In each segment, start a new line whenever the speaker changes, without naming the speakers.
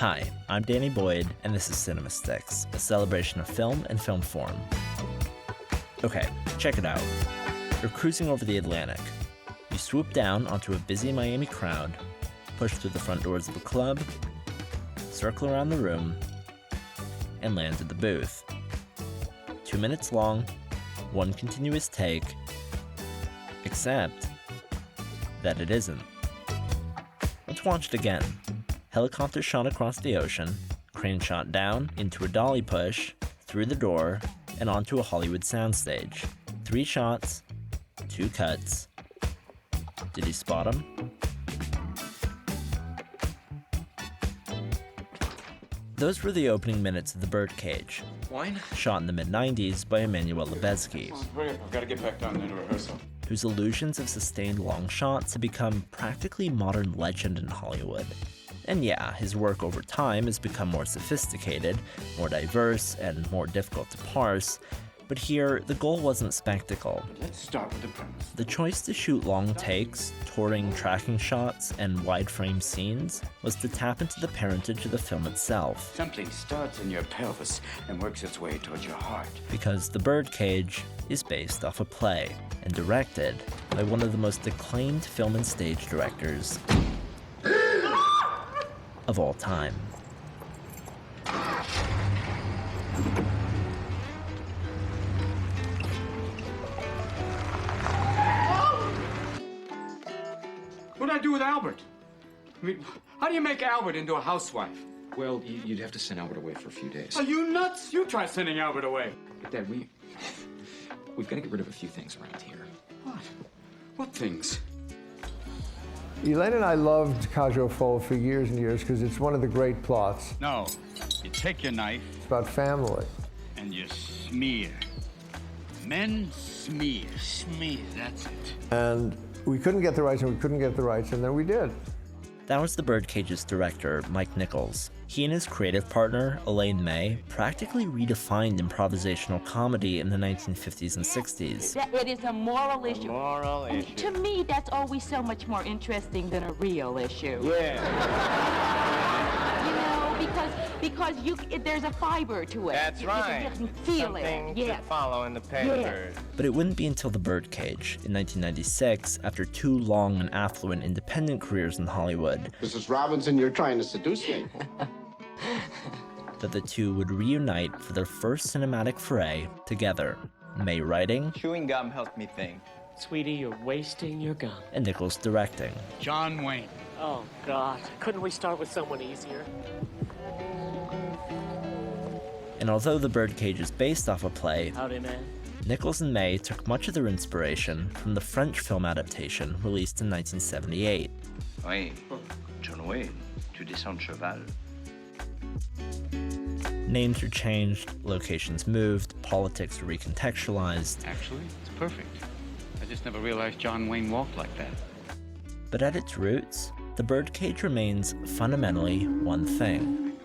Hi, I'm Danny Boyd, and this is CinemaStix, a celebration of film and film form. Okay, check it out. You're cruising over the Atlantic. You swoop down onto a busy Miami crowd, push through the front doors of a club, circle around the room, and land at the booth. 2 minutes long, one continuous take, except that it isn't. Let's watch it again. Helicopter shot across the ocean, crane shot down into a dolly push, through the door, and onto a Hollywood soundstage. 3 shots, 2 cuts. Did you spot him? Those were the opening minutes of The Birdcage,
Wine?
shot in the mid-90s by Emmanuel Lubezki,
Hurry up, I've got to get back down into rehearsal.
whose illusions of sustained long shots have become practically modern legend in Hollywood. And yeah, his work over time has become more sophisticated, more diverse, and more difficult to parse, but here, the goal wasn't spectacle.
Let's start with the premise.
The choice to shoot long takes, touring tracking shots, and wide-frame scenes was to tap into the parentage of the film itself.
Something starts in your pelvis and works its way towards your heart.
Because The Birdcage is based off a play, and directed by one of the most acclaimed film and stage directors of all time.
What'd I do with Albert? I mean, how do you make Albert into a housewife?
Well, you'd have to send Albert away for a few days.
Are you nuts? You try sending Albert away.
Dad, we've got to get rid of a few things around here.
What? What things?
Elaine and I loved Cajo Folles for years and years because it's one of the great plots.
No, you take your knife
It's about family.
and you smear. Men smear. Smear, that's it.
And we couldn't get the rights, and we couldn't get the rights, and then we did.
That was The Birdcage's director, Mike Nichols. He and his creative partner, Elaine May, practically redefined improvisational comedy in the 1950s and 60s.
It is a moral issue.
Moral
And
issue.
to me, that's always so much more interesting than a real issue.
Yeah.
You know, because there's a fiber to it.
That's
You
right.
can feel
Something
it.
to
Yes.
follow in the papers.
But it wouldn't be until The Birdcage in 1996, after 2 long and affluent independent careers in Hollywood,
Mrs. Robinson, you're trying to seduce me.
that the two would reunite for their first cinematic foray together. May writing
Chewing gum helped me think.
Sweetie, you're wasting your gum.
and Nichols directing.
John Wayne.
Oh, God. Couldn't we start with someone easier?
And although The Birdcage is based off a play,
Howdy, man.
Nichols and May took much of their inspiration from the French film adaptation released in 1978.
Oui, John Wayne, tu descends de cheval.
Names were changed, locations moved, politics were recontextualized,
Actually, it's perfect. I just never realized John Wayne walked like that.
but at its roots, The Birdcage remains fundamentally one thing: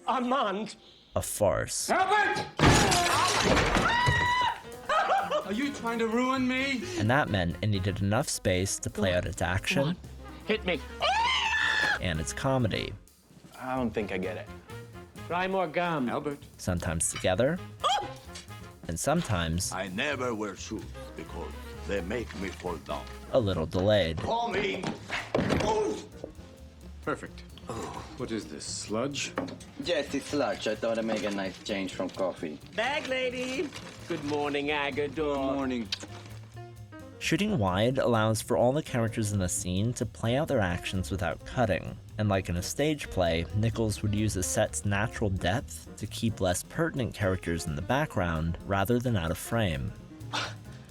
Armand!
a farce.
Albert! Are you trying to ruin me?
And that meant it needed enough space to play out its
Come
action
on. Hit me.
and its comedy,
I don't think I get it.
Try more gum.
Albert.
sometimes together, and sometimes
I never wear shoes because they make me fall down.
a little delayed.
Call me.
Perfect. What is this, sludge?
Yes, it's sludge. I thought I'd make a nice change from coffee.
Bag lady. Good morning, Agador.
Morning.
Shooting wide allows for all the characters in a scene to play out their actions without cutting. And like in a stage play, Nichols would use a set's natural depth to keep less pertinent characters in the background rather than out of frame.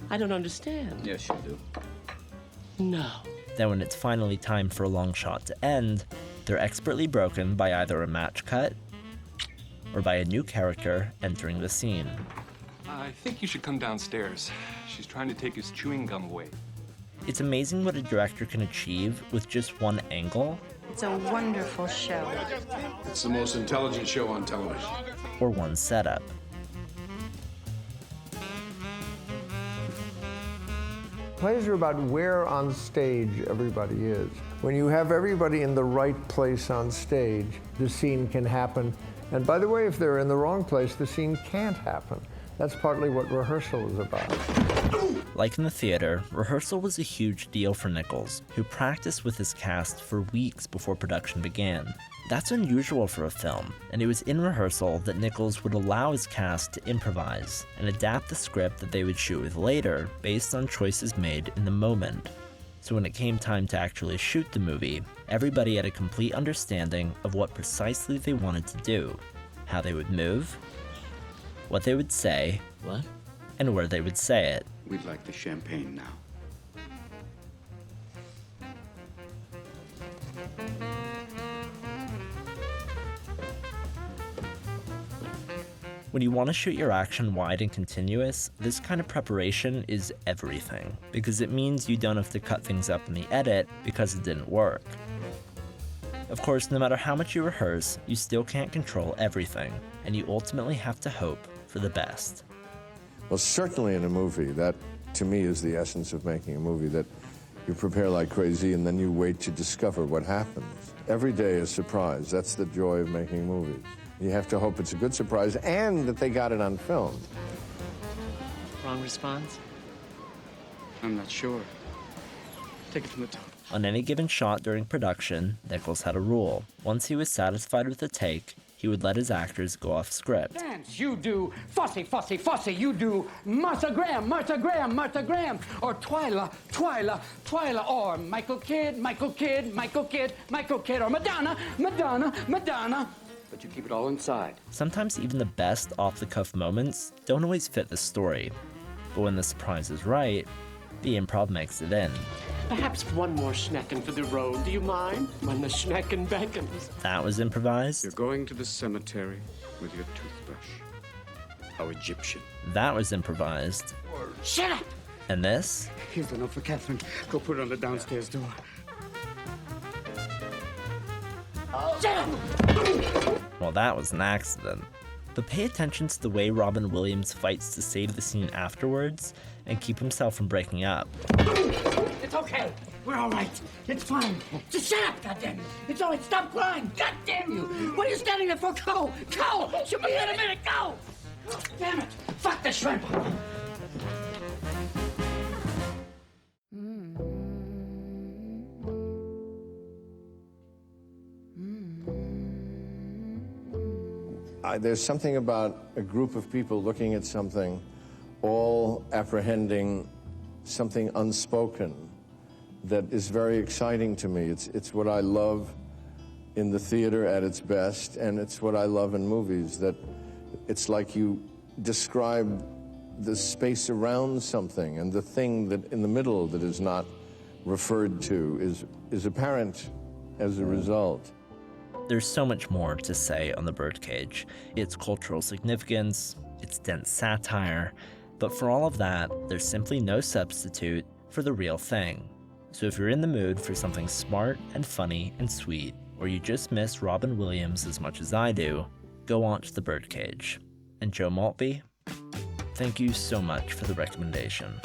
I don't understand.
Yes, you do.
No.
Then when it's finally time for a long shot to end, they're expertly broken by either a match cut or by a new character entering the scene.
I think you should come downstairs. She's trying to take his chewing gum away.
It's amazing what a director can achieve with just one angle
It's a wonderful show.
It's the most intelligent show on television.
or one setup.
Plays are about where on stage everybody is. When you have everybody in the right place on stage, the scene can happen. And by the way, if they're in the wrong place, the scene can't happen. That's partly what rehearsal is about.
Like in the theater, rehearsal was a huge deal for Nichols, who practiced with his cast for weeks before production began. That's unusual for a film, and it was in rehearsal that Nichols would allow his cast to improvise and adapt the script that they would shoot with later based on choices made in the moment. So when it came time to actually shoot the movie, everybody had a complete understanding of what precisely they wanted to do, how they would move, what they would say, and where they would say it.
We'd like the champagne now.
When you want to shoot your action wide and continuous, this kind of preparation is everything, because it means you don't have to cut things up in the edit because it didn't work. Of course, no matter how much you rehearse, you still can't control everything, and you ultimately have to hope for the best.
Well, certainly in a movie, that to me is the essence of making a movie, that you prepare like crazy and then you wait to discover what happens. Every day is a surprise. That's the joy of making movies. You have to hope it's a good surprise and that they got it on film.
Wrong response?
I'm not sure. Take it from the top.
On any given shot during production, Nichols had a rule. Once he was satisfied with the take, he would let his actors go off script.
Dance, you do Fosse, Fosse, Fosse, you do Martha Graham, Martha Graham, Martha Graham, or Twyla, Twyla, Twyla, or Michael Kidd, Michael Kidd, Michael Kidd, Michael Kidd, or Madonna, Madonna, Madonna. But you keep it all inside.
Sometimes even the best off-the-cuff moments don't always fit the story. But when the surprise is right, the improv makes it in.
Perhaps one more schnecken for the road, do you mind? When the schnecken beckons.
That was improvised.
You're going to the cemetery with your toothbrush. How Egyptian.
That was improvised.
Shut up!
And this?
Here's the note for Catherine. Go put it on the downstairs door. Shut up!
Well, that was an accident. But pay attention to the way Robin Williams fights to save the scene afterwards and keep himself from breaking up.
It's okay. We're all right. It's fine. Just shut up, goddammit. It's all right. Stop crying. Goddamn you. What are you standing there for? Go. Go. She'll be here in a minute. Go. Damn it. Fuck the shrimp.
There's something about a group of people looking at something, all apprehending something unspoken, that is very exciting to me. It's what I love in the theater at its best, and it's what I love in movies, that it's like you describe the space around something, and the thing that in the middle that is not referred to is apparent as a result.
There's so much more to say on The Birdcage. Its cultural significance, its dense satire, but for all of that, there's simply no substitute for the real thing. So if you're in the mood for something smart and funny and sweet, or you just miss Robin Williams as much as I do, go watch The Birdcage. And Joe Maltby, thank you so much for the recommendation.